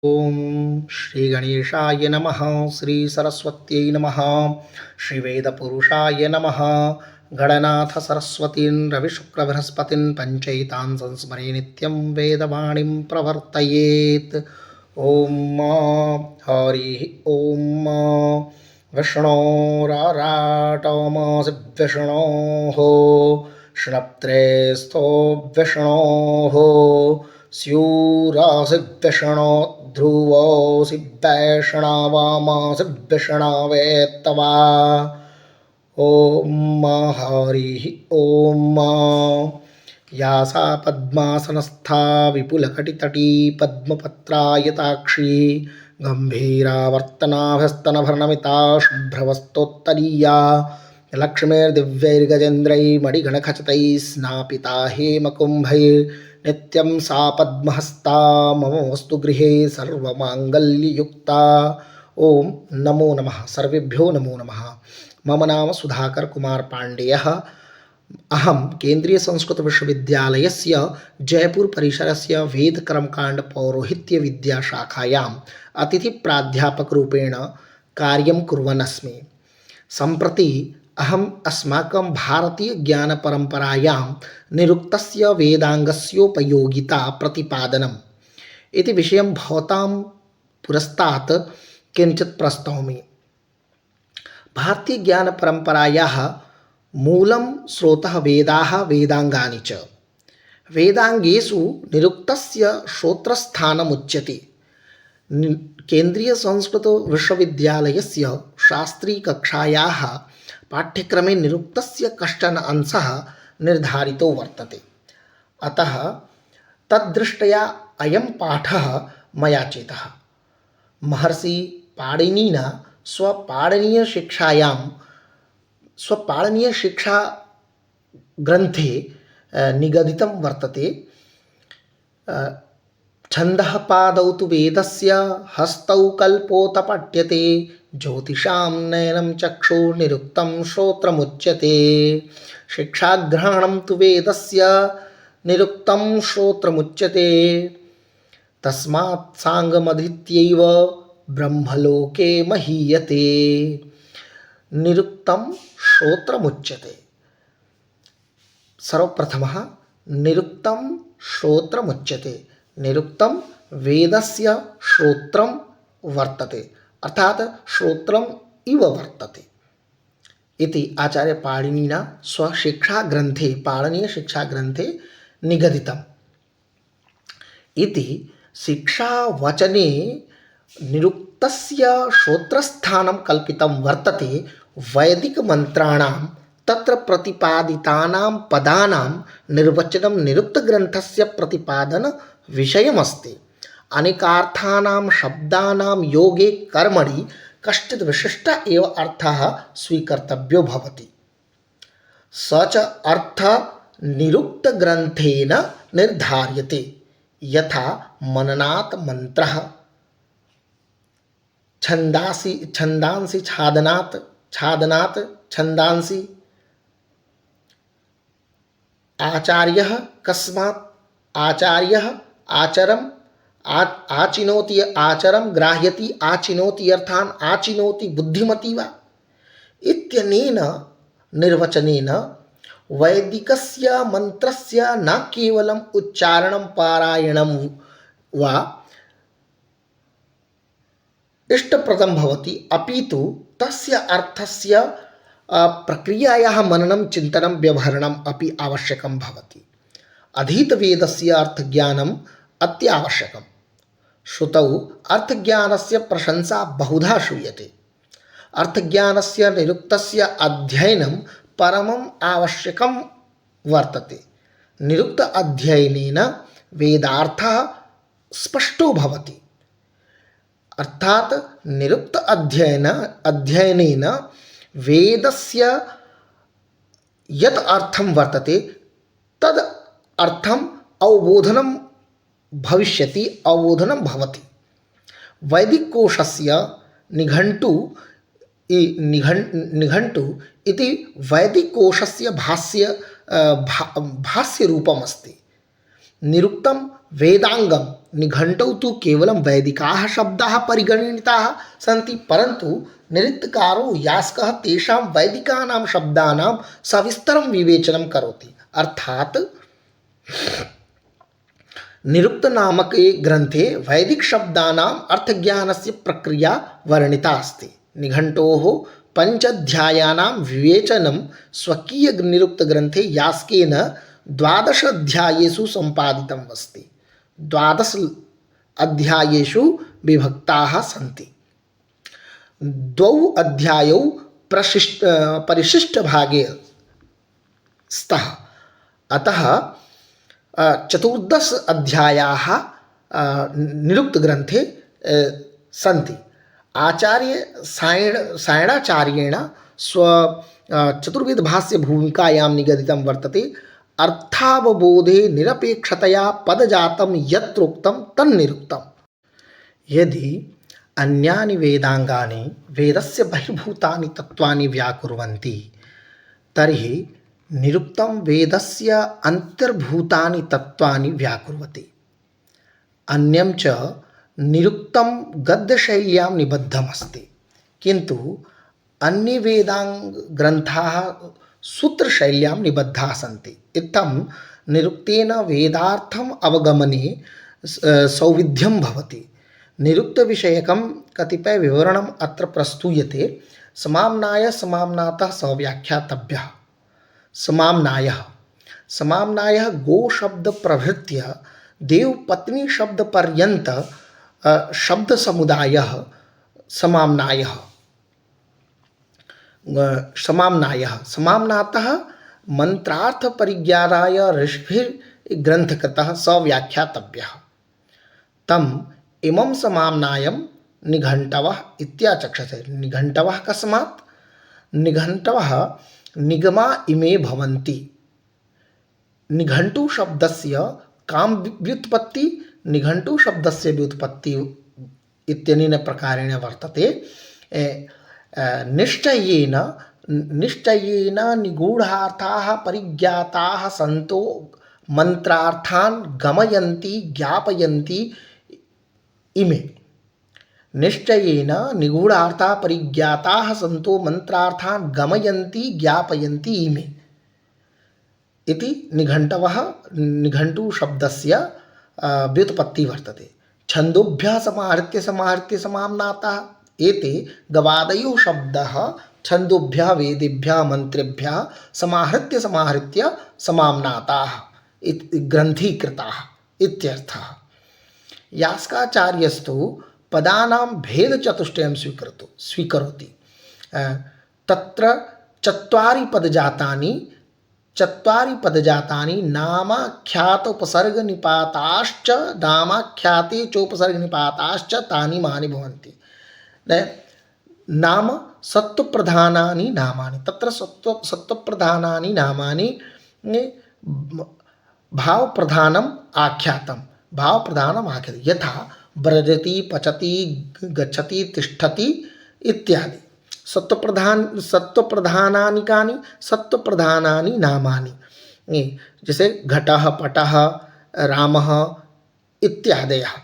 ओम श्री गणेशाय नमः। श्री सरस्वत्यै नमः। श्री वेदपुरुषाय नमः। गणनाथ सरस्वतीं रविशुक्रबृहस्पतिं पंचैतान् संस्मरे नित्यं वेदवाणीं प्रवर्तयेत्। ओम हरिः ओम। विष्णोराराटमसि विष्णोः श्नप्त्रेस्थो विष्णोः स्यूरासि विष्णो ध्रुवोऽसि वैष्णवामासि विष्णवे तवा। ॐ हरिः ॐ। या सा पद्मासनस्था विपुलकटितटी पद्मपत्रायताक्षी गम्भीरावर्तनाभस्तनभर्णमिता शुभ्रवस्तोत्तरीया लक्ष्मीर्दिव्यैर्गजेन्द्रैर्मणिगणखचितैः स्नापिता हेमकुम्भैर्नित्यं सा पद्महस्ता मम वस्तु गृहे सर्वमाङ्गल्ययुक्ता। ओम नमो नमः। सर्वेभ्यो नमो नमः। मम नाम सुधाकर कुमार पाण्डेयः। अहं केन्द्रीय संस्कृत विश्वविद्यालयस्य जयपुर परिसरस्य वेद कर्मकाण्ड पौरोहित्य विद्याशाखायाम् अतिथिप्राध्यापकरूपेण कार्यं कुर्वन् अस्मि। सम्प्रति अहम् अस्माकं भारतीय ज्ञानपरम्परायां निरुक्तस्य वेदाङ्गस्योपयोगिता प्रतिपादनम् इति विषयं भवतां पुरस्तात् किञ्चित् प्रस्तौमि। भारतीय ज्ञानपरम्परायाः मूलं स्रोतः वेदाः वेदाङ्गानि च। वेदाङ्गेषु निरुक्तस्य श्रोत्रस्थानमुच्यते। केन्द्रीय संस्कृत विश्वविद्यालयस्य शास्त्रीकक्षायाः पाठ्यक्रमे निरुक्तस्य कश्चन अंशः निर्धारितो वर्तते। अतः तद्दृष्ट्या अयं पाठः मया चितः। महर्षि पाणिनिना स्वपाणिनीय शिक्षा ग्रंथे निगदितं वर्तते। छन्दः पादौ तु वेदस्य हस्तौ कल्पोत पठ्यते ज्योतिषां नयनं चक्षुर्निरुक्तं श्रोत्रमुच्यते। शिक्षाग्रहणं तु वेदस्य निरुक्तं श्रोत्रमुच्यते। तस्मात् साङ्गमधीत्यैव ब्रह्मलोके महीयते। निरुक्तं श्रोत्रमुच्यते। सर्वप्रथमः निरुक्तं श्रोत्रमुच्यते। निरुक्तं वेदस्य श्रोत्रं वर्तते, अर्थात श्रोत्रम् इव वर्तते इति आचार्य पाणिनिना स्वशिक्षाग्रन्थे पाणिनीयशिक्षाग्रन्थे निगदितम्। इति शिक्षावचने निरुक्तस्य श्रोत्रस्थानं कल्पितं वर्तते। वैदिकमन्त्राणां तत्र प्रतिपादितानां पदानां निर्वचनं निरुक्तग्रन्थस्य प्रतिपादनविषयमस्ति। अनेकार्थानां शब्दानां योगे कर्मणि कश्चित् विशिष्ट एव अर्थः स्वीकर्तव्यो भवति। स च अर्थः निरुक्तग्रन्थेन निर्धार्यते। यथा मननात् मन्त्रः, छन्दांसि छादनात् छन्दांसि, आचार्यः कस्मात् आचार्यः आचरम् आचिनोति आचरं ग्राह्यति आचिनोति अर्थान् आचिनोति बुद्धिमती वा इत्यनेन निर्वचनेन वैदिकस्य मन्त्रस्य न केवलम् उच्चारणं पारायणं वा इष्टप्रदं भवति, अपितु तस्य अर्थस्य प्रक्रियायाः मननं चिन्तनं व्यवहरणम् अपि आवश्यकं भवति। अधीतवेदस्य अर्थज्ञानम् अत्यावश्यकम्। श्रुतौ अर्थज्ञानस्य प्रशंसा बहुधा श्रूयते। अर्थज्ञानस्य निरुक्तस्य अध्ययनं परमम् आवश्यकं वर्तते। निरुक्त अध्ययनेन वेदार्थः स्पष्टो भवति। अर्थात निरुक्त अध्ययनेन वेदस्य यत् अर्थं वर्तते तद् अर्थम् अवबोधनं भवति। वैदिककोशस्य निघण्टु इति वैदिककोशस्य भाष्यरूपमस्ति। निरुक्तं वेदाङ्गं निघण्टौ तु केवलं वैदिकाः शब्दाः परिगणिताः सन्ति, परन्तु निरुक्तकारो यास्कः तेषां वैदिकानां शब्दानां सविस्तरं विवेचनं करोति। अर्थात् निरुक्त नामके ग्रन्थे वैदिकशब्दानाम् अर्थज्ञानस्य प्रक्रिया वर्णिता अस्ति। निघण्टोः पञ्चाध्यायानां विवेचनं स्वकीयनिरुक्तग्रन्थे यास्केन 12 अध्यायेषु सम्पादितम् अस्ति। 12 अध्यायेषु विभक्ताः सन्ति। 2 अध्यायौ परिशिष्टभागे स्तः। अतः 14 अध्यायाः निरुक्तग्रन्थे सन्ति। आचार्य सायणाचार्येण स्व चतुर्वेदभाष्यभूमिकायां निगदितं वर्तते। अर्थावबोधे निरपेक्षतया पदजातं यत्रोक्तं तन्निरुक्तम्। यदि अन्यानि वेदांगानि वेदस्य बहिर्भूतानि तत्त्वानि व्याकुर्वन्ति तर्हि निरुक्तं वेदस्य अन्तर्भूतानि तत्त्वानि व्याकुर्वति। अन्यं च निरुक्तं गद्यशैल्यां निबद्धमस्ति, किन्तु अन्ये वेदाङ्गग्रन्थाः सूत्रशैल्यां निबद्धाः सन्ति। इत्थं निरुक्तेन वेदार्थम् अवगमने सौविध्यं भवति। निरुक्तविषयकं कतिपयविवरणम् अत्र प्रस्तूयते। समाम्नाय समाम्नातः सव्याख्यातव्यः। समाम्नायः गोशब्दप्रभृत्य देवपत्नीशब्दपर्यन्त शब्दसमुदायः समाम्नायः। समाम्नातः मन्त्रार्थपरिज्ञानाय ऋषिभिर्ग्रन्थकृतः सव्याख्यातव्यः। तम् इमं समाम्नायं निघण्टवः इत्याचक्षते। निघण्टवः कस्मात्? निघण्टवः निगमा इमे भवन्ति। निघण्टु शब्दस्य कां व्युत्पत्ति? निघण्टु शब्दस्य व्युत्पत्ति इत्यनेन प्रकारेण वर्तते। निश्चयेन निगूढार्थाः परिज्ञाताः सन्तो मंत्रार्थान् गमयन्ति ज्ञापयन्ति इमे। निश्चयेन निगूढार्थाः परिज्ञाताः सन्तो मंत्रार्थान् गमयन्ति ज्ञापयन्ति इमे इति निघण्टु शब्दस्य व्युत्पत्ति वर्तते। छन्दोभ्यः समाहृत्य समाम्नाताः। एते गवादयो शब्दः छन्दोभ्यः वेदेभ्यः मन्त्रेभ्यः समाहृत्य समाम्नाताः ग्रन्थीकृताः इत्यर्थः। यास्काचार्यस्तु पदानां भेदचतुष्टयं स्वीकरोति। तत्र चत्वारि पदजातानि नामाख्याते चोपसर्गनिपाताश्च तानि मानि भवन्ति। नाम सत्वप्रधानानि नामानि। तत्र सत्वप्रधानानि नामानि भावप्रधानम् आख्यातं। यथा व्रजति पचति गच्छति तिष्ठति इत्यादि। सत्वप्रधानानि कानि? सत्वप्रधानानि नामानि। जैसे घटः पटः रामः इत्यादयः।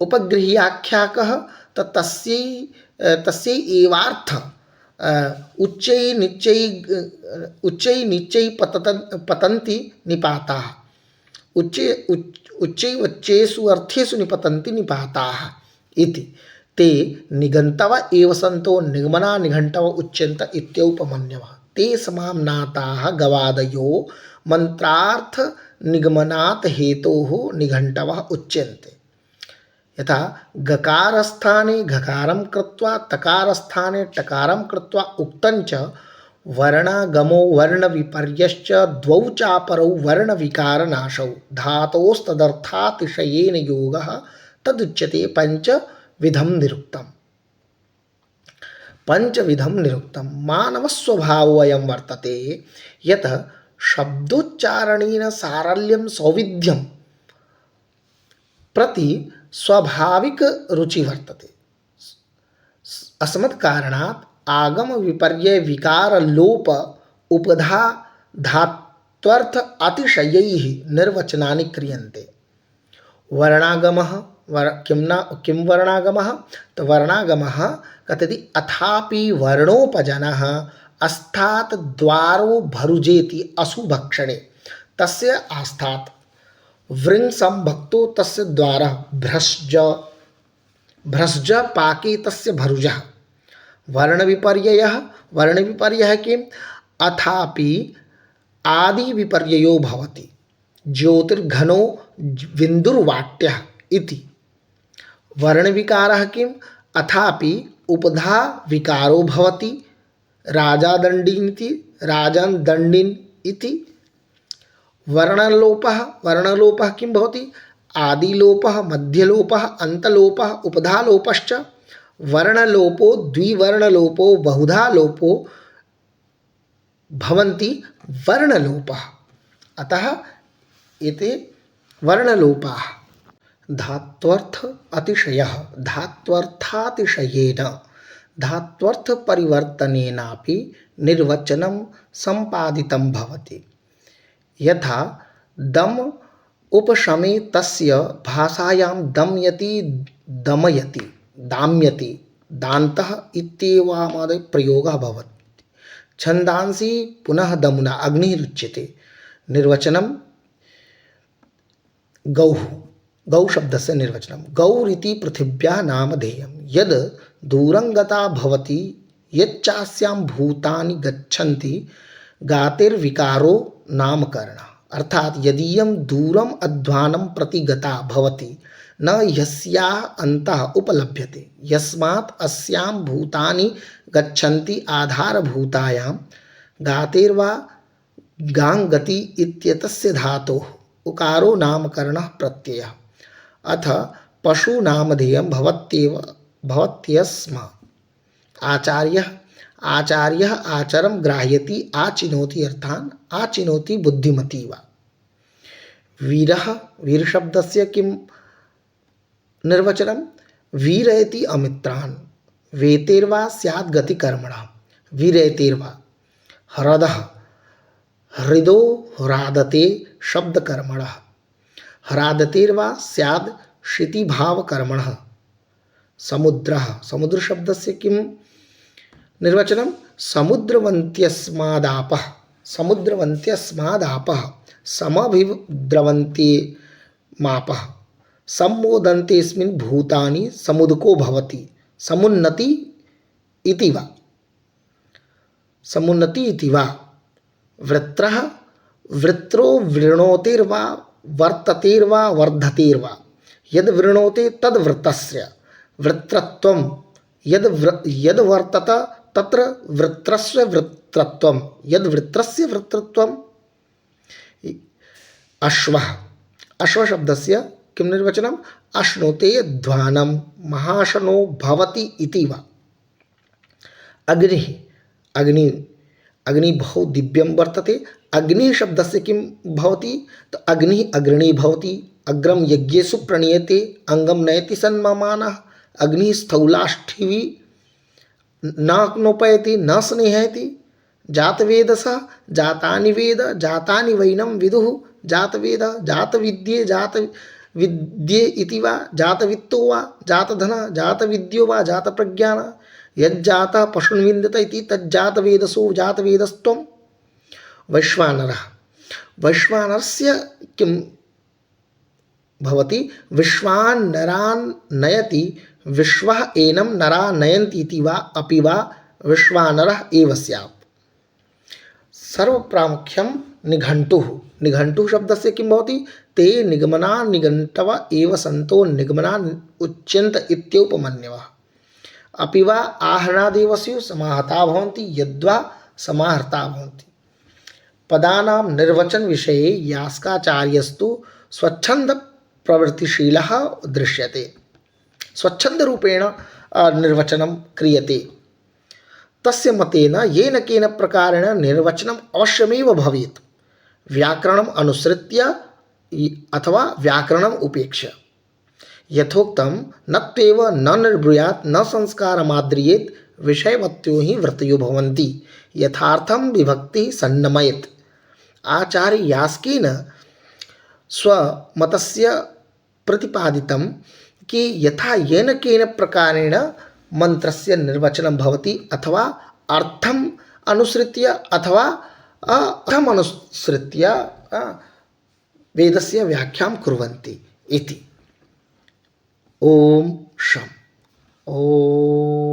उपगृह्याख्याकः तस्यै एवार्थ उच्चै नीचै पतन्ति निपाताः। उच्चैवच्चेषु अर्थेषु निपतन्ति निपाताः इति। ते निघण्टव एव सन्तो निगमना निघण्टव उच्यन्त इत्यौपमन्यवः। ते समाम्नाताः गवादयो मंत्रार्थ निगमनात् हेतोः निघण्टवः उच्यन्ते। यथा गकारस्थाने घकारं कृत्वा तकारस्थाने टकारं कृत्वा उक्तञ्च वर्णागमो वर्णविपर्यश्च द्वौ चापरौ वर्णविकारनाशौ धातोस्तदर्थातिशयेन योगः तदुच्यते पंचविधं निरुक्तं। मानवस्वभावोऽयं वर्तते यत् शब्दोच्चारणेन सारल्यं सौविध्यं प्रति स्वाभाविक रुचि वर्तते। अस्मत् कारणात् आगम विपर्य विकार लोप उपधा धात्वर्थ अतिशयैः निर्वचनानि क्रियन्ते। वर्णागमः किं वर्णागमः? तो वर्णागमः कथयति अथापि वर्णोपजनः अस्थात् द्वारो भरुजेति अशुभक्षणे तस्य आस्थात् वृंसंभक्तो तस्य द्वारः भ्रष्ज पाके तस्य भरुजः। वर्णविपर्ययः किम्? अथापि आदि विपर्ययो भवति। ज्योतिर्घनो बिन्दुर्वाट्यः इति। वर्णविकारः किम्? अथापि उपधा विकारो भवति। राजादण्डिन् इति राजान् दण्डिन् इति। वर्णलोपः किं भवति? आदिलोपः, मध्यलोपः, अन्तलोपः, उपधालोपश्च। वर्णलोपो द्विवर्णलोपो बहुधा लोपो भवन्ति वर्णलोपः। अतः एते वर्णलोपाः। धात्वर्थ अतिशयः धात्वर्थातिशयेन धात्वर्थपरिवर्तनेनापि निर्वचनं सम्पादितं भवति। यथा दम उपशमे तस्य भाषायां दमयति, दमयति, दाम्यति, दान्तः इत्येवामादि प्रयोगः भवति। छन्दांसि पुनः दमुना अग्निरुच्यते। निर्वचनं गौः गौ शब्दस्य निर्वचनं गौरिति पृथिव्याः नामधेयं यद् दूरङ्गता भवति यच्चास्यां भूतानि गच्छन्ति गातेर्विकारो नामकरणः। अर्थात यदीयं दूरम अध्वानं प्रति गता भवति न यस्याः अन्तः उपलभ्यते यस्मात् अस्यां भूतानि गच्छन्ति आधारभूतायां गातेर्वा गाङ्गति इत्येतस्य धातोः उकारो नामकरणः प्रत्ययः। अथ पशुनामधेयं भवत्यस्मा आचार्यः आचरं ग्राह्यति आचिनोति अर्थान आचिनोति बुद्धिमती वा। वीरशब्दस्य किं निर्वचनं? वीरयति अमित्रान् वेतेर्वा स्यात् गतिकर्मणः वीरयतेर्वा। हृदो ह्रादते शब्दकर्मणः ह्रादतेर्वा स्याद् क्षितिभावकर्मणः। समुद्र शब्दस्य किं निर्वचनं? समुद्रवन्त्यस्मादापः समभिद्रवन्ते मापः सम्मोदन्तेस्मिन् भूतानि समुदको भवति समुन्नति इति वा। वृत्रो वृणोतेर्वा वर्ततेर्वा वर्धतेर्वा। यद् वृणोते तद् वृत्तस्य वृत्रत्वं यद् वर्तत तत्र वृत्रस्य वृत्रत्वं यद् वृत्रस्य वृत्रत्वम्। अश्वशब्दस्य किं निर्वचनं? अश्नुते ध्वानं महाशनो भवति इति वा। अग्नि बहु दिव्यं वर्तते। अग्नि शब्दस्य किं भवति? तो अग्निः अग्रणी भवति। अग्रम यज्ञेषु प्रणीयते अंगम नयति सन्ममानः। अग्निः स्थौलाष्ठिवी न नोपयति न स्नेहयति। जातवेदसः जातानि वेद जातानि वैनं विदुः। जातवेद जातविद्ये जातविद्ये इति वा। जातवित्तो वा जातधनः जातविद्यो वा जातप्रज्ञानः। यज्जातः पशून् विन्दत इति तज्जातवेदसो जातवेदस्त्वं। वैश्वानरस्य किं भवति? विश्वान् नरान् नयति विश्वः एनं नरा नयन्ति इति वा अपि वा विश्वानरः एव स्यात्। सर्वप्रामुख्यं निघण्टुः शब्दस्य किं भवति? ते निगमना निघण्टव एव सन्तो निगमना उच्यन्त इत्योपमन्यवः। अपि वा आहरणादेव स्युः समाहता भवन्ति यद्वा समाहर्ता भवन्ति। पदानां निर्वचन विषये यास्काचार्यस्तु स्वच्छंद प्रवृत्तिशीलः दृश्यते। स्वच्छंद रूपेण निर्वचनं क्रियते। तस्य मतेन येन केन प्रकारेण निर्वचनम् अवश्यमेव भवेत्। व्याकरणम् अनुसृत्य अथवा व्याकरणम् उपेक्ष्य। यथोक्तं नत्वेव न निर्ब्रूयात् न संस्कारमाद्रियेत् विषयवत्यो हि वृत्तयो भवन्ति यथार्थं विभक्तिः सन्नमयेत्। आचार्य यास्केन स्वमतस्य प्रतिपादितं कि यथा येन केन प्रकारेण मन्त्रस्य निर्वचनं भवति अथवा अर्थम् अनुसृत्य अथवा अर्थम् अनुसृत्य वेदस्य व्याख्यां कुर्वन्ति इति। ओम शम। ओम।